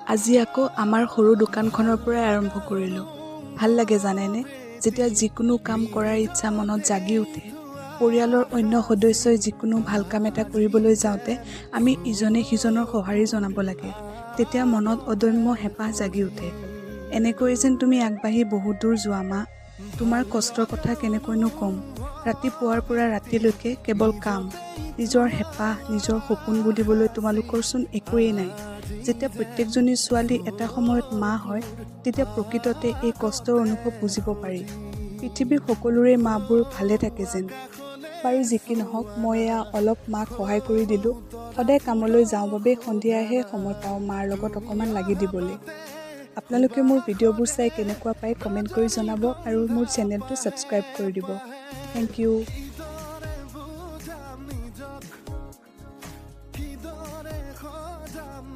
আজি আকৌ আমাৰ সৰু দোকানখনৰ পৰাই আৰম্ভ কৰিলোঁ। ভাল লাগে জানেনে, যেতিয়া যিকোনো কাম কৰাৰ ইচ্ছা মনত জাগি উঠে। পৰিয়ালৰ অন্য সদস্যই যিকোনো ভাল কাম এটা কৰিবলৈ যাওঁতে আমি ইজনে সিজনৰ সঁহাৰি জনাব লাগে। তেতিয়া মনত অদম্য হেঁপাহ জাগি উঠে। এনেকৈ যেন তুমি আগবাঢ়ি বহুত দূৰ যোৱা মা। তোমাৰ কষ্টৰ কথা কেনেকৈনো ক'ম। ৰাতিপুৱাৰ পৰা ৰাতিলৈকে কেৱল কাম। নিজৰ হেঁপাহ, নিজৰ সপোন বুলিবলৈ তোমালোকৰচোন একোৱেই নাই। যেতিয়া প্ৰত্যেকজনী ছোৱালী এটা সময়ত মা হয়, তেতিয়া প্ৰকৃততে এই কষ্টৰ অনুভৱ বুজিব পাৰি। পৃথিৱীৰ সকলোৰে মাবোৰ ভালে থাকে যেন। বাৰু যি কি নহওক, মই এয়া অলপ মাক সহায় কৰি দিলোঁ। সদায় কামলৈ যাওঁ বাবে সন্ধিয়াহে সময় পাওঁ মাৰ লগত অকণমান লাগি দিবলৈ। আপোনালোকে মোৰ ভিডিঅ'বোৰ চাই কেনেকুৱা পায় কমেণ্ট কৰি জনাব আৰু মোৰ চেনেলটো ছাবস্ক্ৰাইব কৰি দিব। Thank U.